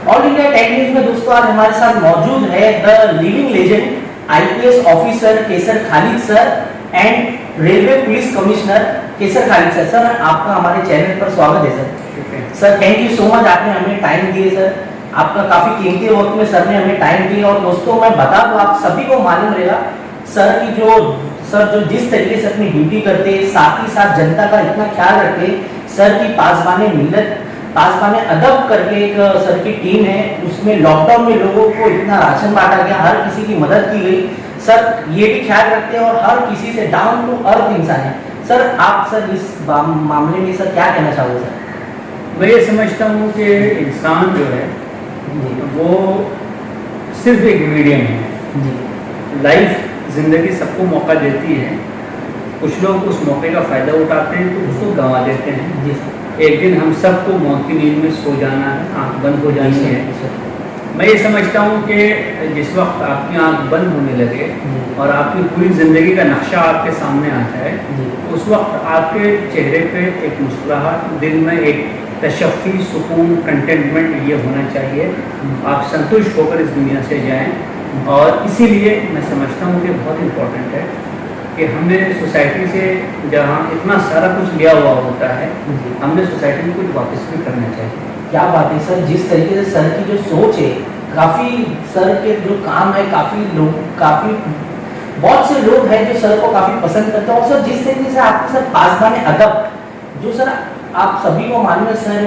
All India tech news में दोस्तों आज हमारे साथ मौजूद है the living legend IPS officer Kesar Khalid sir and railway police commissioner Kesar Khalid sir. Sir आपका हमारे चैनल पर स्वागत है sir. Sir thank you so much, आपने हमें टाइम दिए सर। आपका काफी कीमती वक्त में सर ने हमें टाइम दिया। और दोस्तों मैं बता दूं, आप सभी को मालूम रहेगा सर जो जिस तरीके से अपनी ड्यूटी करते, साथ ही साथ जनता का इतना ख्याल रखते। सर की पासबाने मिल्लत पासबाने अदब करके एक सर की टीम है, उसमें लॉकडाउन में लोगों को इतना राशन बांटा गया, हर किसी की मदद की गई। सर ये भी ख्याल रखते हैं और हर किसी से डाउन टू अर्थ इंसान है। सर आप सर इस मामले में सर क्या कहना चाहोगे सर? मैं ये समझता हूँ कि इंसान जो है वो सिर्फ एक मीडियम है। लाइफ जिंदगी सबको मौका देती है, कुछ लोग उस मौके का फ़ायदा उठाते हैं तो उसको गंवा देते हैं। जी एक दिन हम सबको मौत की नींद में सो जाना है, आँख बंद हो जानी है। मैं ये समझता हूँ कि जिस वक्त आपकी आँख बंद होने लगे और आपकी पूरी ज़िंदगी का नक्शा आपके सामने आ जाए, उस वक्त आपके चेहरे पे एक मुस्कुराहट, दिल में एक तशफ़ी, सुकून, कंटेंटमेंट ये होना चाहिए। आप संतुष्ट होकर इस दुनिया से जाएं। और इसीलिए मैं समझता हूँ कि बहुत इम्पोर्टेंट है कि हमने सोसाइटी से जहाँ इतना सारा कुछ लिया हुआ होता है, हमने सोसाइटी में कुछ वापस भी करना चाहिए। क्या बात है सर, जिस तरीके से सर की जो सोच है, काफ़ी सर के जो काम है, बहुत से लोग हैं जो सर को काफ़ी पसंद करते हैं। और सर जिस तरीके से आपके सर पासबाने अदब, जो सर आप सभी को मालूम है सर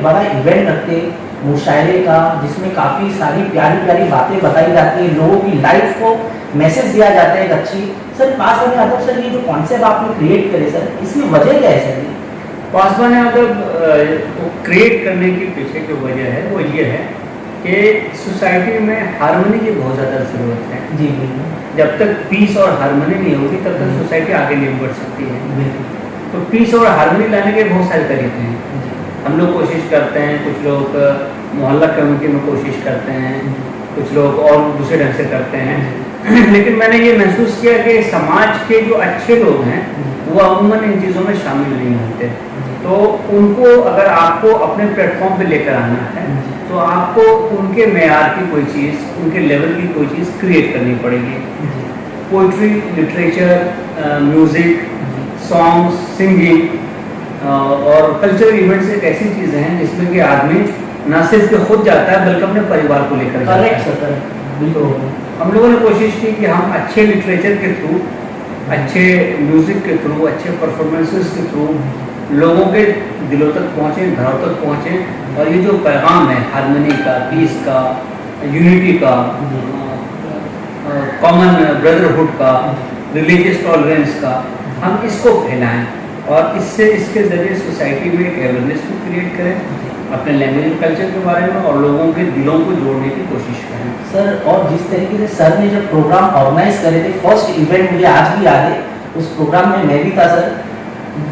बड़ा इवेंट रखते मुशायरे का, जिसमें काफ़ी सारी प्यारी प्यारी बातें बताई जाती है, लोगों की लाइफ को मैसेज दिया जाता है एक अच्छी। सर पासबाने अदब सर ये जो कॉन्सेप्ट आपने क्रिएट करे सर, इसकी वजह क्या है सर? पासबाने अदब को क्रिएट करने के पीछे जो वजह है वो ये है कि सोसाइटी में हार्मनी की बहुत ज़्यादा ज़रूरत है। जी जब तक पीस और हार्मनी नहीं होगी तब तक सोसाइटी आगे नहीं बढ़ सकती है। तो पीस और हार्मनी लाने के बहुत सारे तरीके हैं। हम लोग कोशिश करते हैं, कुछ लोग मोहल्ला कम्युनिटी में कोशिश करते हैं, कुछ लोग और दूसरे ढंग से करते हैं। लेकिन मैंने ये महसूस किया कि समाज के जो अच्छे लोग हैं वो अमूमन इन चीज़ों में शामिल नहीं होते। तो उनको अगर आपको अपने प्लेटफॉर्म पे लेकर आना है तो आपको उनके मेयार की कोई चीज़, उनके लेवल की कोई चीज़ क्रिएट करनी पड़ेगी। Poetry, literature, music, songs, singing और कल्चरल इवेंट्स एक ऐसी चीज़ें हैं जिसमें कि आदमी न सिर्फ खुद जाता है बल्कि अपने परिवार को लेकर जाता है। तो हम लोगों ने कोशिश की कि हम अच्छे लिटरेचर के थ्रू, अच्छे म्यूज़िक के थ्रू, अच्छे परफॉर्मेंसेस के थ्रू लोगों के दिलों तक पहुँचें, घरों तक पहुँचें। और ये जो पैगाम है हार्मनी का, पीस का, यूनिटी का, कॉमन ब्रदरहुड का, रिलीजियस टॉलरेंस का, हम इसको फैलाएं और इसके ज़रिए सोसाइटी में एक अवेयरनेस को क्रिएट करें अपने लैंग्वेज कल्चर के बारे में और लोगों के दिलों को जोड़ने की कोशिश करें। सर और जिस तरीके से सर ने जब प्रोग्राम ऑर्गेनाइज करे थे, फर्स्ट इवेंट मुझे आज भी याद है, उस प्रोग्राम में मैं भी था सर।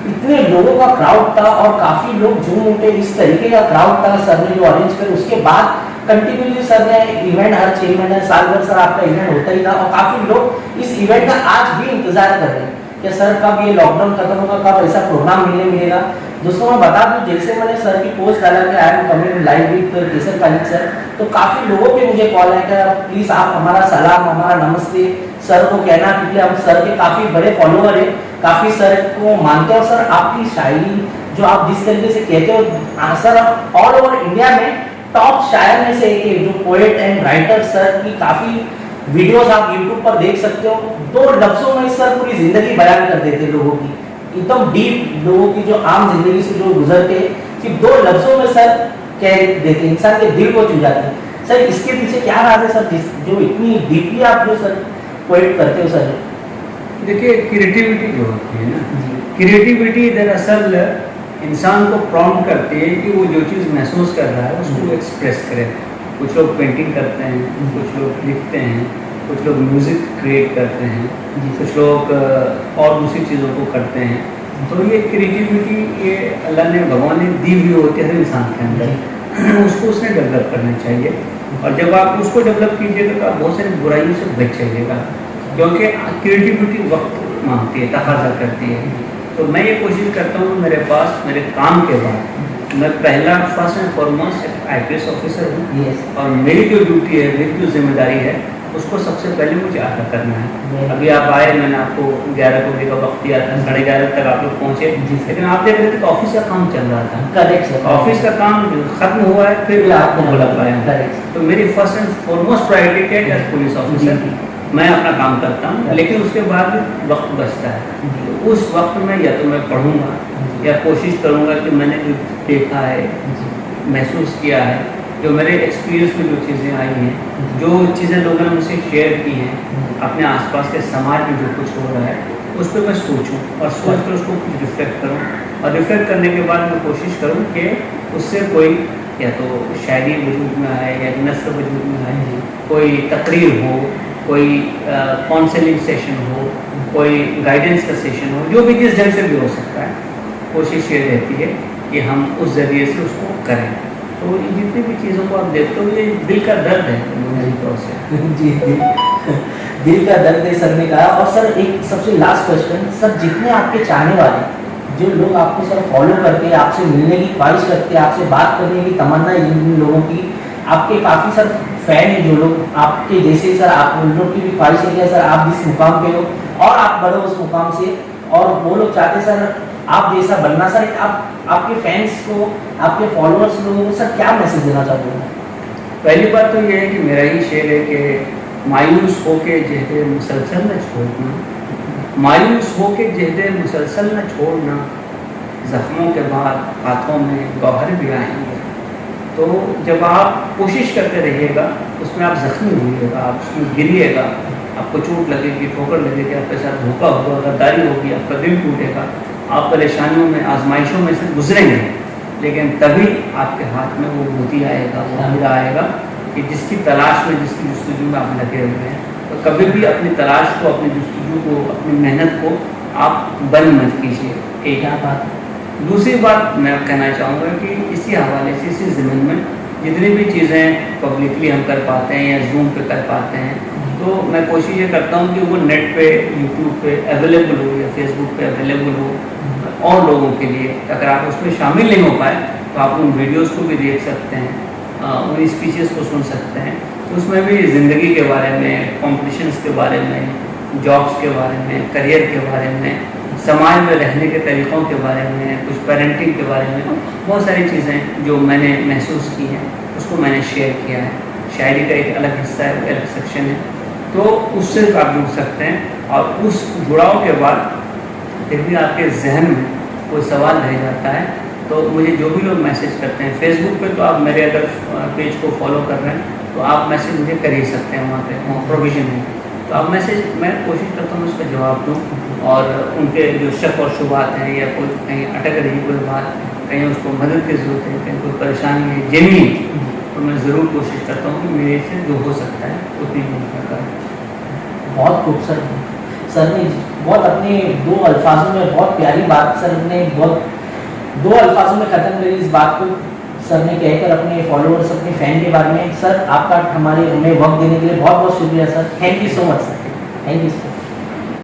इतने लोगों का क्राउड था और काफ़ी लोग झूम उठे, इस तरीके का क्राउड था सर ने जो अरेंज करे। उसके बाद कंटिन्यूसली सर ने इवेंट हर 6 महीने साल भर सर आपका इवेंट होता ही था और काफ़ी लोग इस इवेंट का आज भी इंतजार कर रहे हैं कि सर कब ये लॉकडाउन खत्म होगा, कब ऐसा प्रोग्राम मिलेगा। दोस्तों मैं बता दूं, जैसे मैंने सर की पोस्ट डाला कि I am coming live with Kesar Khalid sir, तो काफ़ी लोगों के मुझे कॉल आया कि प्लीज़ आप हमारा सलाम, हमारा नमस्ते सर को कहना, क्योंकि हम सर के काफ़ी बड़े फॉलोअर हैं, काफ़ी सर को मानते हैं। और सर आपकी शायरी जो आप जिस तरीके से कहते हो सर, ऑल ओवर इंडिया में टॉप शायर में से एक जो पोएट एंड राइटर सर की काफ़ी वीडियोस आप YouTube पर देख सकते हो। 2 लफ्जों में सर पूरी जिंदगी बयान कर देते लोगों की, एकदम डीप लोगों की जो आम जिंदगी से जो गुजरते, सिर्फ 2 लफ्जों में सर कह देते, इंसान के दिल को छू जाते। सर इसके पीछे क्या राज है सर, जो इतनी डीपली आप जो सर पोएट करते हो सर? देखिए क्रिएटिविटी जो होती है ना, क्रिएटिविटी दरअसल इंसान को प्रॉम्प्ट करती है कि वो जो चीज़ महसूस कर रहा है उसको एक्सप्रेस करे। कुछ लोग पेंटिंग करते हैं, कुछ लोग लिखते हैं, कुछ लोग म्यूज़िक क्रिएट करते हैं, कुछ लोग और दूसरी चीज़ों को करते हैं। तो ये क्रिएटिविटी ये अल्लाह ने, भगवान ने दी हुई होती है हर इंसान के अंदर, उसको उसने डेवलप करना चाहिए। और जब आप उसको डेवलप कीजिएगा तो आप बहुत सारी बुराइयों से बच जाइएगा, क्योंकि क्रिएटिविटी वक्त मांगती है, तकाजा करती है। तो मैं ये कोशिश करता हूँ मेरे पास मेरे काम के बाद मैं पहला first and foremost IPS officer हूँ यस और मेरी जो ड्यूटी है, मेरी जो जिम्मेदारी है, उसको सबसे पहले मुझे अदा करना है। अभी आप आए, मैंने आपको 11 बजे का वक्त दिया था, 11:30 तक आप लोग पहुँचे, लेकिन आप देख रहे थे कि ऑफिस का काम चल रहा था। Correct sir. ऑफिस का काम खत्म हुआ है, फिर आपको बुला पाया। करेक्ट। तो मेरी फर्स्ट एंड फॉरमोस्ट प्रायोरिटी है एज पुलिस ऑफिसर, मैं अपना काम करता हूँ, लेकिन उसके बाद वक्त बचता है। तो उस वक्त में या तो मैं पढ़ूंगा या कोशिश करूंगा कि मैंने जो देखा है, महसूस किया है, जो मेरे एक्सपीरियंस में जो चीज़ें आई हैं, जो चीज़ें लोगों ने मुझसे शेयर की हैं, अपने आसपास के समाज में जो कुछ हो रहा है, उस पर मैं सोचूं और सोच कर उसको कुछ रिफ्लेक्ट करूं, और रिफ्लेक्ट करने के बाद मैं कोशिश करूं कि उससे कोई या तो शायरी वजूद में आए या नस्र वजूद में आए, कोई तकरीर हो, कोई काउंसलिंग सेशन हो, कोई गाइडेंस का सेशन हो, जो भी जिस ढंग से भी हो सकता है, कोशिश ये रहती है कि हम उस ज़रिए से उसको करें। तो इन जितनी भी चीज़ों को आप देखते हो, ये दिल का दर्द है मेरी तौर से। जी दिल का दर्द है सर ने कहा। और सर एक सबसे लास्ट क्वेश्चन, सर जितने आपके चाहने वाले, जो लोग आपको सर फॉलो करते हैं, आपसे मिलने की ख्वाहिश करते हैं, आपसे बात करने की तमन्ना है जिन लोगों की, आपके काफ़ी सर फैन है जो लोग आपके जैसे, सर आप उन लोग की भी ख्वाहिश है कि सर आप जिस मुकाम पे हो और आप बढ़ो उस मुकाम से, और वो लोग चाहते सर आप जैसा बनना। सर आपके फैंस को, आपके फॉलोअर्स लोगों को सर क्या मैसेज देना चाहते हो? पहली बात तो ये है कि मेरा ही शेर है कि मायूस होके जहदे मुसलसल न छोड़ना, मायूस होके जहदे मुसलसल न छोड़ना, जख्मों के बाद हाथों में गौहर भी आएंगे। तो जब आप कोशिश करते रहिएगा, उसमें आप जख्मी होइएगा, आप उसमें गिरिएगा, आपको चोट लगेगी, ठोकर लगेगी, आपके साथ धोखा होगा, गद्दारी होगी, आपका दिल टूटेगा, आप परेशानियों में, आजमाइशों में से गुजरेंगे, लेकिन तभी आपके हाथ में वो मोती आएगा, वो हीरा आएगा कि जिसकी तलाश में, जिसकी जुस्तजू में आप लगे हुए हैं। तो कभी भी अपनी तलाश को, अपनी जुस्तजू को, अपनी मेहनत को आप बंद मत कीजिए। एक क्या बात। दूसरी बात मैं कहना चाहूँगा कि इसी हवाले से, इसी ज़मीन में जितनी भी चीज़ें पब्लिकली हम कर पाते हैं या जूम पे कर पाते हैं, तो मैं कोशिश ये करता हूँ कि वो नेट पे, यूट्यूब पे अवेलेबल हो या फेसबुक पे अवेलेबल हो और लोगों के लिए। अगर आप उसमें शामिल नहीं हो पाए तो आप उन वीडियोस को भी देख सकते हैं, उन स्पीचेस को सुन सकते हैं। तो उसमें भी ज़िंदगी के बारे में, कॉम्पिटिशन्स के बारे में, जॉब्स के बारे में, करियर के बारे में, समाज में रहने के तरीक़ों के बारे में, कुछ पेरेंटिंग के बारे में, बहुत सारी चीज़ें जो मैंने महसूस की हैं उसको मैंने शेयर किया है। शायरी का एक अलग हिस्सा है, अलग सेक्शन है, तो उससे आप जुड़ सकते हैं। और उस जुड़ाव के बाद फिर भी आपके जहन में कोई सवाल रह जाता है, तो मुझे जो भी लोग मैसेज करते हैं फेसबुक पे, तो आप मेरे अगर पेज को फॉलो कर रहे हैं तो आप मैसेज मुझे कर ही सकते हैं, वहाँ पे प्रोविज़न है। तो आप मैसेज, मैं कोशिश करता हूँ उसका जवाब दूँ, और उनके जो शक और शुबात हैं या कोई कहीं अटक रही कोई बात, कहीं उसको मदद की ज़रूरत है, कहीं कोई परेशानी है जेन्युइन, तो मैं ज़रूर कोशिश करता हूँ कि मेरे से जो हो सकता है उतनी भूमिका करें। बहुत खूबसूरत सर ने बहुत अपने 2 अल्फाजों में बहुत प्यारी बात सर ने बहुत 2 अल्फाजों में ख़त्म करी इस बात को सर ने कहकर अपने फॉलोअर्स, अपने फ़ैन के बारे में। सर आपका हमारे हमें वक्त देने के लिए बहुत बहुत शुक्रिया sir. Thank you so much sir. Thank you sir.